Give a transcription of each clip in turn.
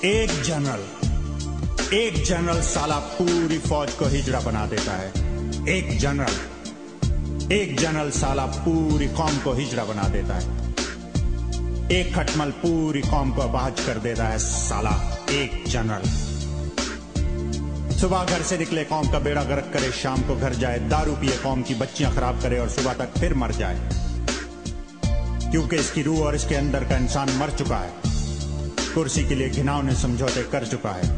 एक जनरल साला पूरी फौज को हिजड़ा बना देता है। एक जनरल साला पूरी कौम को हिजड़ा बना देता है। एक खटमल पूरी कौम को अपाहज कर देता है साला एक जनरल। सुबह घर से निकले कौम का बेड़ा गर्क करे, शाम को घर जाए दारू पिए कौम की बच्चियां खराब करे और सुबह तक फिर मर जाए, क्योंकि इसकी रूह और इसके अंदर का इंसान मर चुका है। कुर्सी के लिए घिनौने समझौते कर चुका है।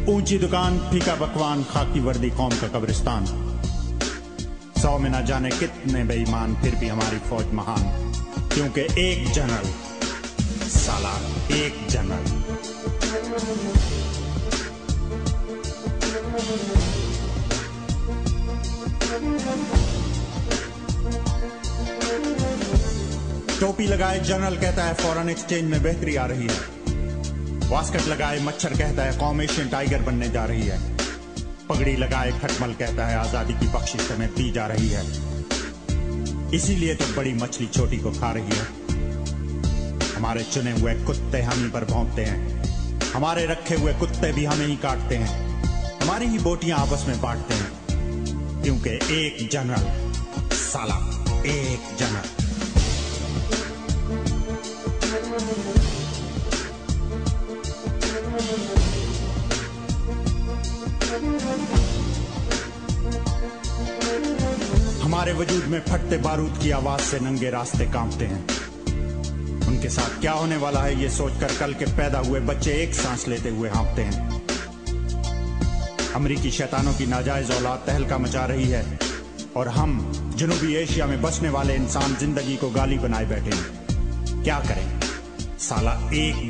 ऊंची दुकान, फीका पकवान, खाकी वर्दी कौम का कब्रिस्तान। 100 में न जाने कितने बेईमान, फिर भी हमारी फौज महान, क्योंकि एक जनरल साला एक जनरल। टोपी लगाए जनरल कहता है फॉरेन एक्सचेंज में बेहतरी आ रही है। वास्कट लगाए मच्छर कहता है कौम एशियन टाइगर बनने जा रही है। पगड़ी लगाए खटमल कहता है आजादी की बख्शिश हमें दी जा रही है। इसीलिए तो बड़ी मछली छोटी को खा रही है। हमारे चुने हुए कुत्ते हम ही पर भौंकते हैं। हमारे रखे हुए कुत्ते भी हमें ही काटते हैं। हमारी ही बोटियां आपस में बांटते हैं, क्योंकि एक जनरल साला एक जनरल। हमारे वजूद में फटते बारूद की आवाज से नंगे रास्ते कांपते हैं। उनके साथ क्या होने वाला है ये सोचकर कल के पैदा हुए बच्चे एक सांस लेते हुए हाँफते हैं। अमरीकी शैतानों की नाजायज औलाद तहलका मचा रही है और हम जनूबी एशिया में बसने वाले इंसान जिंदगी को गाली बनाए बैठे हैं। क्या करें साला एक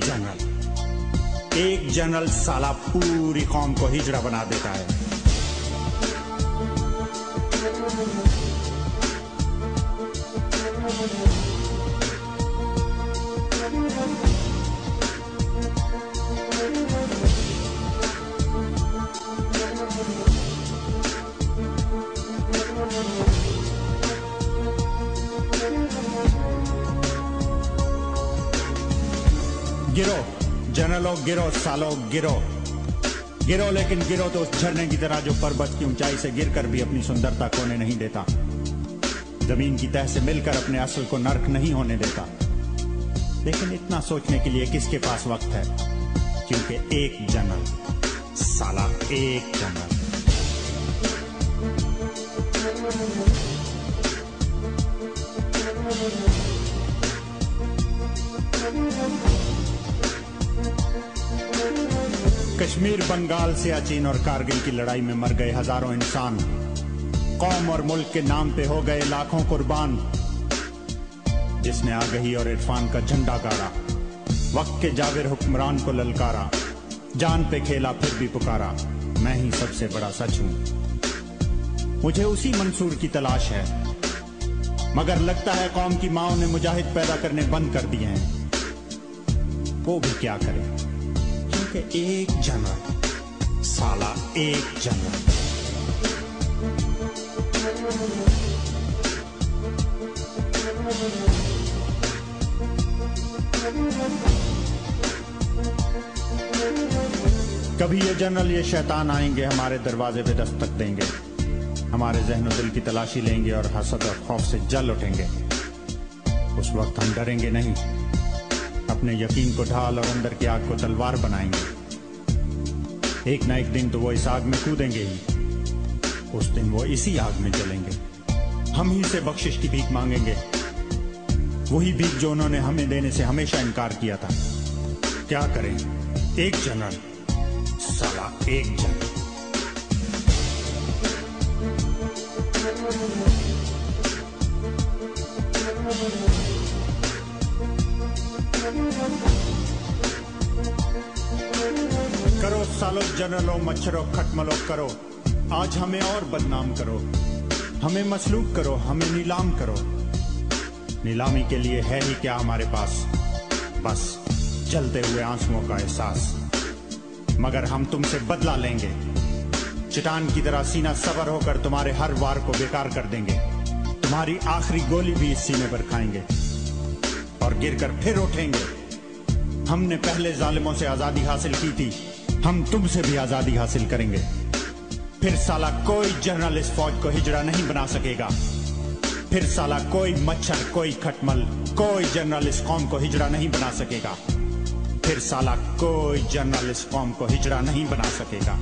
जनरल साला पूरी कौम को हिजड़ा बना देता है। गिरो जनरलों, गिरो सालो गिरो। गिरो लेकिन गिरो तो उस झरने की तरह जो पर्वत की ऊंचाई से गिरकर भी अपनी सुंदरता खोने नहीं देता, जमीन की तह से मिलकर अपने असल को नर्क नहीं होने देता। लेकिन इतना सोचने के लिए किसके पास वक्त है, क्योंकि एक जनरल साला एक जनरल। कश्मीर, बंगाल, सियाचिन और कारगिल की लड़ाई में मर गए हजारों इंसान। कौम और मुल्क के नाम पे हो गए लाखों कुर्बान। जिसने आगही और इरफान का झंडा गाड़ा, वक्त के जाबिर हुक्मरान को ललकारा, जान पे खेला फिर भी पुकारा, मैं ही सबसे बड़ा सच हूं। मुझे उसी मंसूर की तलाश है, मगर लगता है कौम की माओ ने मुजाहिद पैदा करने बंद कर दिए हैं। वो भी क्या करे, क्योंकि एक जनरल साला एक जनरल। कभी ये जनरल ये शैतान आएंगे, हमारे दरवाजे पे दस्तक देंगे, हमारे जहन दिल की तलाशी लेंगे और हसद और खौफ से जल उठेंगे। उस वक्त हम डरेंगे नहीं, अपने यकीन को ढाल और अंदर की आग को तलवार बनाएंगे। एक ना एक दिन तो वो इस आग में कूदेंगे ही, उस दिन वो इसी आग में जलेंगे। हम ही से बख्शिश की भीख मांगेंगे, वही भीख जो उन्होंने हमें देने से हमेशा इनकार किया था। क्या करें, एक जनरल साला एक जनरल। करो सालो जनरलों, मच्छरों, खटमलों करो, आज हमें और बदनाम करो, हमें मसलूब करो, हमें नीलाम करो। नीलामी के लिए है ही क्या हमारे पास, बस जलते हुए आंसुओं का एहसास। मगर हम तुमसे बदला लेंगे, चट्टान की तरह सीना सबर होकर तुम्हारे हर वार को बेकार कर देंगे। तुम्हारी आखिरी गोली भी इस सीने पर खाएंगे और गिरकर फिर उठेंगे। हमने पहले जालिमों से आजादी हासिल की थी, हम तुमसे भी आजादी हासिल करेंगे। फिर साला कोई जर्नलिस्ट फौज को हिजड़ा नहीं बना सकेगा। फिर साला कोई मच्छर, कोई खटमल, कोई जर्नलिस्ट कौम को हिजड़ा नहीं बना सकेगा। फिर साला कोई जर्नलिस्ट कौम को हिजड़ा नहीं बना सकेगा।